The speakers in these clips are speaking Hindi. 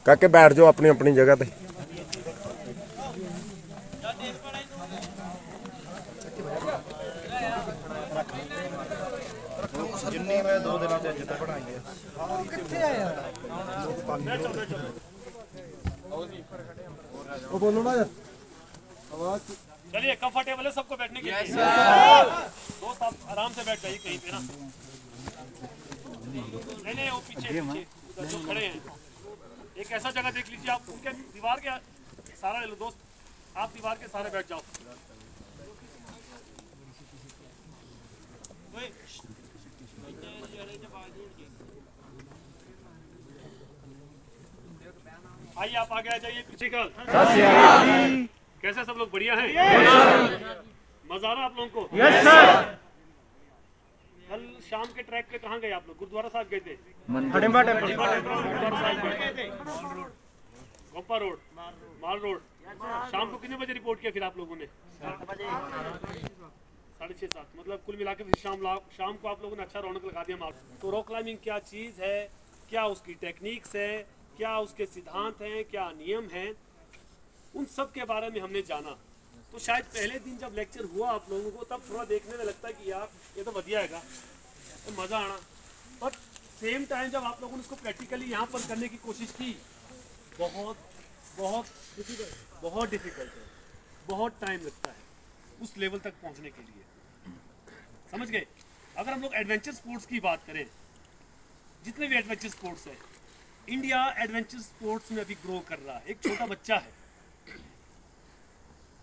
काके बैठ जाओ अपनी अपनी जगह पे। जिन्नी मैं 2 दिन से जितना पढ़ाई है वो बोलो ना यार। चलिए कंफर्टेबल है सबको बैठने के लिए। दोस्त आप आराम से बैठ जाइए कहीं पे ना। नहीं वो पीछे पीछे जो खड़े हैं एक ऐसा जगह देख लीजिए आप उनके दीवार के सारा ले लो दोस्त, आप दीवार के सारे बैठ जाओ। आइए आप आगे आ जाइए पीछे का। कैसे सब लोग बढ़िया हैं? मजा आ रहा आप लोगों को? Yes sir. कल शाम के ट्रैक पे कहाँ गए आप लोग? गुरुद्वारा साहब गए थे? हडिम्बा टेंपल, गुरुद्वारा साहब गए, गोपा रोड, माल रोड। शाम को कितने बजे रिपोर्ट किया फिर आप लोगों ने? 6:30 मतलब कुल मिला के फिर शाम को आप लोगों ने अच्छा रौनक लगा दिया। तो रॉक क्लाइंबिंग क्या चीज़ है, क्या उसकी टेक्निक्स है, क्या उसके सिद्धांत हैं, क्या नियम हैं, उन सब के बारे में हमने जाना। तो शायद पहले दिन जब लेक्चर हुआ आप लोगों को तब थोड़ा देखने में लगता है कि यार ये तो बढ़िया है, तो मज़ा आना। बट सेम टाइम जब आप लोगों ने उसको प्रैक्टिकली यहाँ पर करने की कोशिश की, बहुत बहुत डिफिकल्ट है, बहुत टाइम लगता है उस लेवल तक पहुँचने के लिए। समझ गए? अगर हम लोग एडवेंचर स्पोर्ट्स की बात करें, जितने भी एडवेंचर स्पोर्ट्स हैं, इंडिया एडवेंचर स्पोर्ट्स में अभी ग्रो कर रहा है। एक छोटा बच्चा है।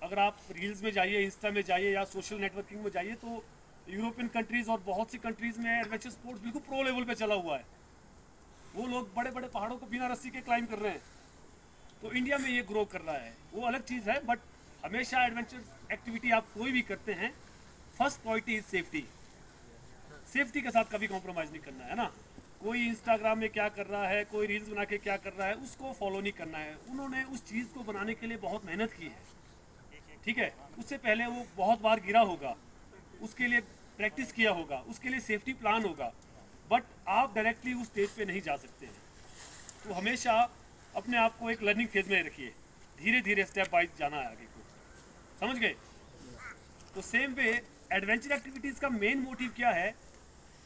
अगर आप रील्स में जाइए, इंस्टा में जाइए या सोशल नेटवर्किंग में जाइए तो यूरोपियन कंट्रीज़ और बहुत सी कंट्रीज़ में एडवेंचर स्पोर्ट्स बिल्कुल प्रो लेवल पे चला हुआ है। वो लोग बड़े बड़े पहाड़ों को बिना रस्सी के क्लाइंब कर रहे हैं। तो इंडिया में ये ग्रो कर रहा है, वो अलग चीज़ है। बट हमेशा एडवेंचर एक्टिविटी आप कोई भी करते हैं, first priority is safety. Safety के साथ कभी कॉम्प्रोमाइज़ नहीं करना है ना। कोई इंस्टाग्राम में क्या कर रहा है, कोई रील्स बना के क्या कर रहा है, उसको फॉलो नहीं करना है। उन्होंने उस चीज़ को बनाने के लिए बहुत मेहनत की है, ठीक है। उससे पहले वो बहुत बार गिरा होगा, उसके लिए प्रैक्टिस किया होगा, उसके लिए सेफ्टी प्लान होगा। बट आप डायरेक्टली उस स्टेज पे नहीं जा सकते हैं। तो हमेशा अपने आप को एक लर्निंग फेज में रखिए, धीरे धीरे स्टेप वाइज जाना है आगे को। समझ गए? तो सेम वे एडवेंचर एक्टिविटीज़ का मेन मोटिव क्या है?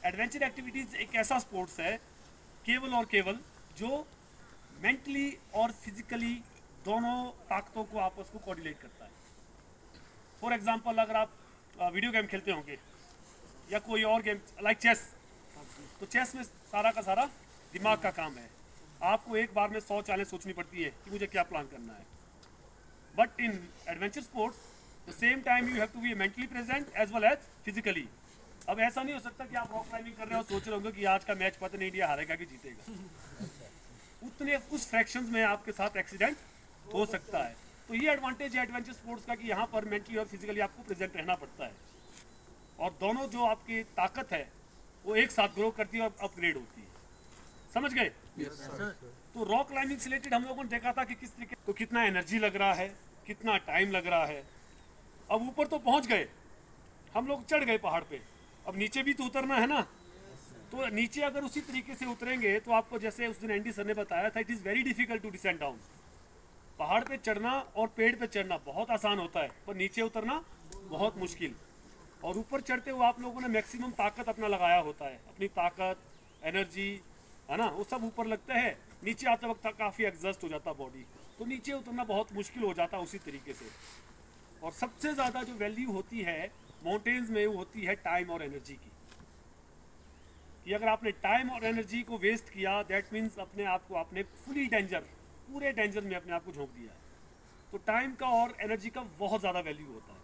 एडवेंचर एक्टिविटीज़ एक ऐसा स्पोर्ट्स है केवल और केवल जो मेंटली और फिजिकली दोनों ताकतों को आपस को कोऑर्डिनेट करता है। फॉर एग्जांपल अगर आप वीडियो गेम खेलते होंगे या कोई और गेम लाइक चेस, तो चेस में सारा का सारा दिमाग का काम है। आपको एक बार में 100 चालें सोचनी पड़ती है कि मुझे क्या प्लान करना है। But in adventure sports the same time you have to be mentally present as well as physically. अब ऐसा नहीं हो सकता कि आप रॉक क्लाइंबिंग कर रहे हो सोच रहे होंगे कि आज का मैच पता नहीं इंडिया हारेगा कि जीतेगा। उतने उस फ्रैक्शंस में आपके साथ एक्सीडेंट हो सकता है। तो ये एडवांटेज है एडवेंचर स्पोर्ट्स का कि यहाँ पर मेंटली और फिजिकली आपको प्रेजेंट रहना पड़ता है, और दोनों जो आपकी ताकत है वो एक साथ ग्रो करती है और अपग्रेड होती है। समझ गए? तो रॉक क्लाइंबिंग से रिलेटेड हम लोगों ने देखा था कि किस तरीके तो कितना एनर्जी लग रहा है, कितना टाइम लग रहा है। अब ऊपर तो पहुँच गए, हम लोग चढ़ गए पहाड़ पे, अब नीचे भी तो उतरना है ना। तो नीचे अगर उसी तरीके से उतरेंगे तो आपको जैसे उस दिन एनडी सर ने बताया था, it is very difficult to descend down. पहाड़ पे चढ़ना और पेड़ पे चढ़ना बहुत आसान होता है, पर नीचे उतरना बहुत मुश्किल। और ऊपर चढ़ते हुए आप लोगों ने मैक्सिमम ताकत अपना लगाया होता है, अपनी ताकत, एनर्जी, है ना, वो सब ऊपर लगता है। नीचे आते वक्त काफ़ी एग्जॉस्ट हो जाता बॉडी, तो नीचे उतरना बहुत मुश्किल हो जाता उसी तरीके से। और सबसे ज़्यादा जो वैल्यू होती है माउंटेन्स में, वो होती है टाइम और एनर्जी की। कि अगर आपने टाइम और एनर्जी को वेस्ट किया, दैट मीन्स अपने आप को आपने फुली डेंजर, पूरे डेंजर में अपने आप को झोंक दिया। तो टाइम का और एनर्जी का बहुत ज़्यादा वैल्यू होता है।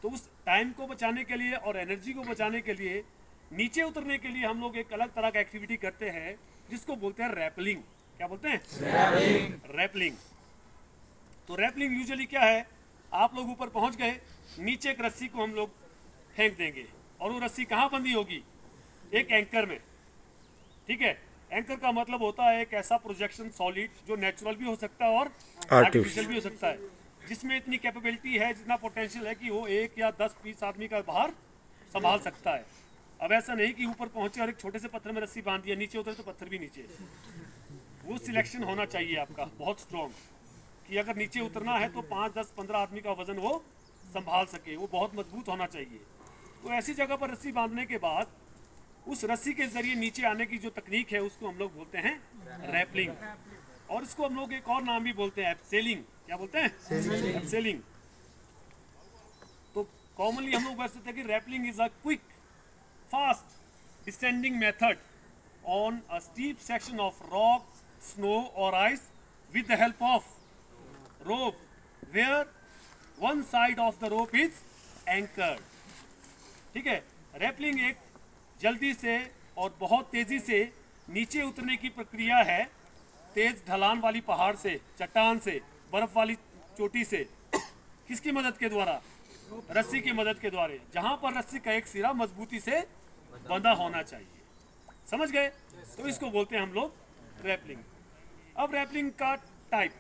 तो उस टाइम को बचाने के लिए और एनर्जी को बचाने के लिए नीचे उतरने के लिए हम लोग एक अलग तरह का एक्टिविटी करते हैं जिसको बोलते हैं रैपलिंग। क्या बोलते हैं? रैपलिंग। तो रैपलिंग यूजुअली क्या है, आप लोग ऊपर पहुंच गए, नीचे एक रस्सी को हम लोग फेंक देंगे और वो रस्सी कहाँ बंधी होगी? एक एंकर में, ठीक है। एंकर का मतलब होता है एक ऐसा प्रोजेक्शन सॉलिड जो नेचुरल भी हो सकता है और आर्टिफिशियल भी हो सकता है, जिसमें इतनी कैपेबिलिटी है, जितना पोटेंशियल है कि वो 1 या 10-20 आदमी का बाहर संभाल सकता है। अब ऐसा नहीं कि ऊपर पहुंचे और एक छोटे से पत्थर में रस्सी बांध दिया, नीचे उतरे तो पत्थर भी नीचे। वो सिलेक्शन होना चाहिए आपका बहुत स्ट्रॉन्ग, कि अगर नीचे उतरना है तो 5, 10, 15 आदमी का वजन वो संभाल सके, वो बहुत मजबूत होना चाहिए। तो ऐसी जगह पर रस्सी बांधने के बाद उस रस्सी के जरिए नीचे आने की जो तकनीक है उसको हम लोग बोलते हैं रैपलिंग, और इसको हम लोग एक और नाम भी बोलते हैं एब्सेलिंग। क्या बोलते हैं? एब्सेलिंग। तो कॉमनली हम लोग बोलते हैं कि rappelling is a quick fast descending method on a steep section of rock, snow और ice with the help of rope where one side of the rope is anchored। ठीक है, रैपलिंग एक जल्दी से और बहुत तेजी से नीचे उतरने की प्रक्रिया है, तेज ढलान वाली पहाड़ से, चट्टान से, बर्फ वाली चोटी से। किसकी मदद के द्वारा? रस्सी की मदद के द्वारा, जहां पर रस्सी का एक सिरा मजबूती से बंधा होना चाहिए। समझ गए? तो इसको बोलते हैं हम लोग रैपलिंग। अब रैपलिंग का टाइप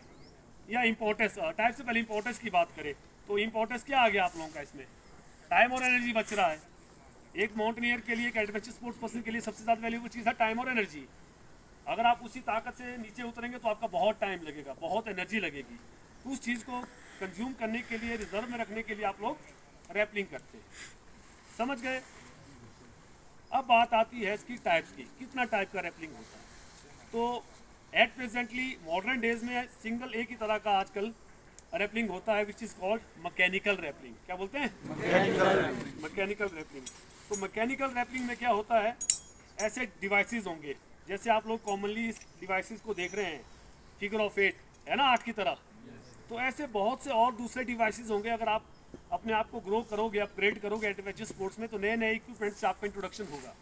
या इम्पोर्टेंस, टाइप से पहले इम्पोर्टेंस की बात करें तो इम्पोर्टेंस क्या आ गया आप लोगों का इसमें? टाइम और एनर्जी बच रहा है। एक माउंटेनियर के लिए, एक एडवेंचर स्पोर्ट्स पर्सन के लिए सबसे ज़्यादा वैल्यूबल चीज़ है टाइम और एनर्जी। अगर आप उसी ताकत से नीचे उतरेंगे तो आपका बहुत टाइम लगेगा, बहुत एनर्जी लगेगी। तो उस चीज़ को कंज्यूम करने के लिए, रिजर्व में रखने के लिए आप लोग रैपलिंग करते हैं। समझ गए? अब बात आती है इसकी टाइप्स की, कितना टाइप का रैपलिंग होता है। तो एट प्रेजेंटली मॉडर्न डेज में सिंगल एक ही तरह का आजकल रैपलिंग होता है, which is called mechanical rappelling. क्या बोलते हैं? Mechanical rappelling. तो मैकेनिकल रैपलिंग में क्या होता है, ऐसे डिवाइसेस होंगे जैसे आप लोग कॉमनली इस डिवाइसेस को देख रहे हैं, फिगर ऑफ 8 है ना, 8 की तरह। तो ऐसे बहुत से और दूसरे डिवाइसेस होंगे। अगर आप अपने आप को ग्रो करोगे, अपग्रेड करोगे एडवेंचर स्पोर्ट्स में, तो नए नए इक्विपमेंट से आपका इंट्रोडक्शन होगा।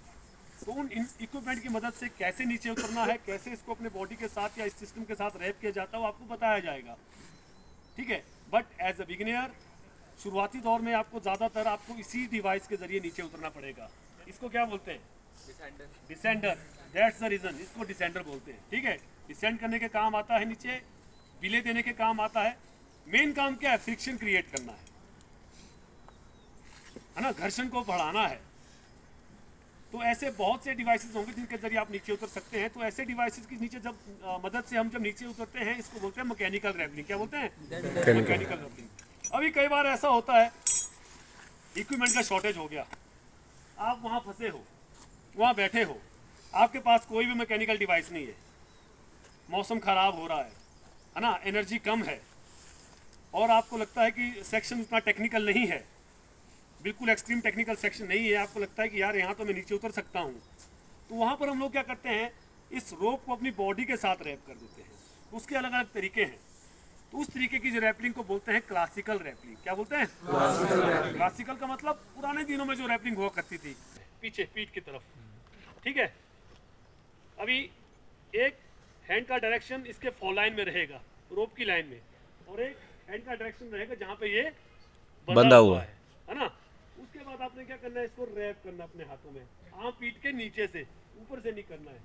तो उन इक्विपमेंट की मदद से कैसे नीचे उतरना है, कैसे इसको अपने बॉडी के साथ या इस सिस्टम के साथ रैप किया जाता है, वो आपको बताया जाएगा। ठीक है, बट एज अ बिगिनर शुरुआती दौर में आपको ज़्यादातर आपको इसी डिवाइस के जरिए नीचे उतरना पड़ेगा। इसको क्या बोलते हैं? डिसेंडर। दैट्स द रीजन इसको डिसेंडर बोलते हैं। ठीक है, डिसेंड करने के काम आता है, नीचे बिले देने के काम आता है। मेन काम क्या है? फ्रिक्शन क्रिएट करना है ना, घर्षण को बढ़ाना है। तो ऐसे बहुत से डिवाइसेस होंगे जिनके जरिए आप नीचे उतर सकते हैं। तो ऐसे डिवाइसेस की नीचे जब मदद से हम जब नीचे उतरते हैं, इसको बोलते हैं मैकेनिकल रैपलिंग। क्या बोलते हैं? Mechanical rappelling. अभी कई बार ऐसा होता है इक्विपमेंट का शॉर्टेज हो गया, आप वहाँ फंसे हो, वहाँ बैठे हो, आपके पास कोई भी मैकेनिकल डिवाइस नहीं है, मौसम ख़राब हो रहा है ना, एनर्जी कम है, और आपको लगता है कि सेक्शन उतना टेक्निकल नहीं है, बिल्कुल एक्सट्रीम टेक्निकल सेक्शन नहीं है, आपको लगता है कि यार यहाँ तो मैं नीचे उतर सकता हूँ। तो वहाँ पर हम लोग क्या करते हैं, इस रोप को अपनी बॉडी के साथ रैप कर देते हैं। उसके अलग अलग तरीके हैं। तो उस तरीके की जो रैपलिंग को बोलते हैं क्लासिकल रैपलिंग। क्या बोलते हैं? क्लासिकल का मतलब पुराने दिनों में जो रैपलिंग हुआ करती थी, पीछे पीठ की तरफ। ठीक है, अभी एक हैंड का डायरेक्शन इसके फॉल लाइन में रहेगा, रोप की लाइन में, और एक हैंड का डायरेक्शन रहेगा जहाँ पे ये बंधा हुआ है ना। उसके बाद आपने क्या करना है, इसको रैप करना अपने हाथों में, आम पीठ के नीचे से, ऊपर से नहीं करना है।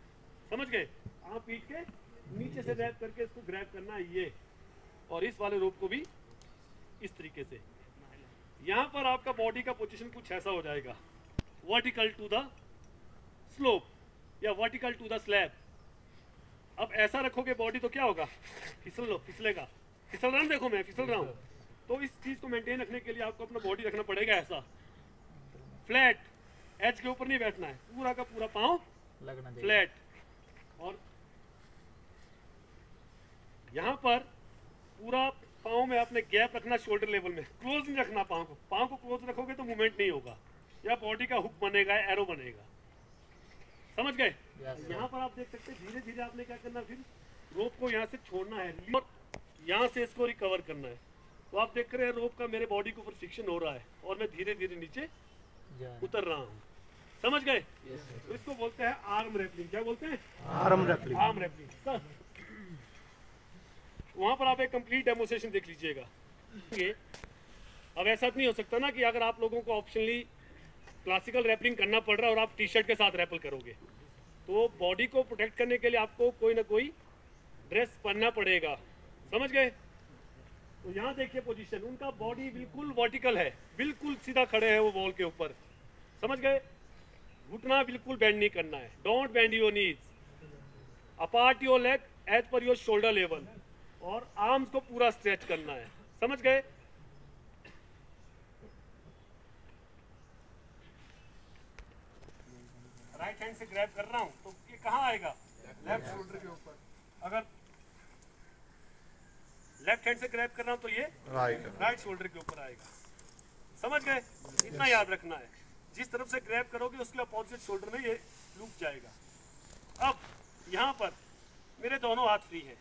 समझ गए? आम पीठ के नीचे से रैप करके इसको ग्रैब करना है ये, और इस वाले रोप को भी इस तरीके से। यहाँ पर आपका बॉडी का पोजीशन कुछ ऐसा हो जाएगा, वर्टिकल टू द स्लोप या वर्टिकल टू द स्लैब। अब ऐसा रखोगे बॉडी तो क्या होगा, फिसलेगा। फिसल रहा हूँ, देखो मैं फिसल रहा हूँ। तो इस चीज़ को मेंटेन रखने के लिए आपको अपना बॉडी रखना पड़ेगा ऐसा, फ्लैट, एज के ऊपर नहीं बैठना है, पूरा का पूरा पाँव फ्लैट। और यहाँ पर पूरा पाँव में आपने गैप रखना, शोल्डर लेवल में, क्लोज नहीं रखना पाँव को। पाँव को क्लोज रखोगे तो मूवमेंट नहीं होगा, या बॉडी का हुक बनेगा, एरो बनेगा। समझ गए? यहाँ पर आप देख सकते हैं, धीरे धीरे आपने क्या करना, फिर रोप को यहाँ से छोड़ना है और यहाँ से इसको रिकवर करना है। तो आप देख रहे हैं रोप का मेरे बॉडी के ऊपर फ्रिक्शन हो रहा है और मैं धीरे धीरे नीचे उतर रहा हूँ। समझ गए? तो इसको बोलते हैं आर्म रैपलिंग। क्या बोलते हैं? Arm rappelling. Arm rappelling. वहाँ पर आप एक कंप्लीट डेमोन्स्ट्रेशन देख लीजिएगा। अब ऐसा नहीं हो सकता ना कि अगर आप लोगों को ऑप्शनली क्लासिकल रैपलिंग करना पड़ रहा है और आप टी शर्ट के साथ रैपल करोगे, तो बॉडी को प्रोटेक्ट करने के लिए आपको कोई ना कोई ड्रेस पहनना पड़ेगा। समझ गए? तो यहाँ देखिए पोजीशन, उनका बॉडी बिल्कुल वर्टिकल है, बिल्कुल सीधा खड़े हैं वो वॉल के ऊपर। समझ गए? घुटना बिल्कुल बेंड नहीं करना है, don't bend your knees, apart your leg as per your shoulder level, और आर्म्स को पूरा स्ट्रेच करना है, समझ गए? राइट हैंड से ग्रैब कर रहा हूं तो ये कहाँ आएगा? लेफ्ट शोल्डर के ऊपर। अगर लेफ्ट हैंड से ग्रैब कर रहा हूं तो ये राइट शोल्डर के ऊपर आएगा, समझ गए? इतना याद रखना है, जिस तरफ से ग्रैब करोगे उसके अपोजिट शोल्डर में ये रुक जाएगा। अब यहाँ पर मेरे दोनों हाथ फ्री है,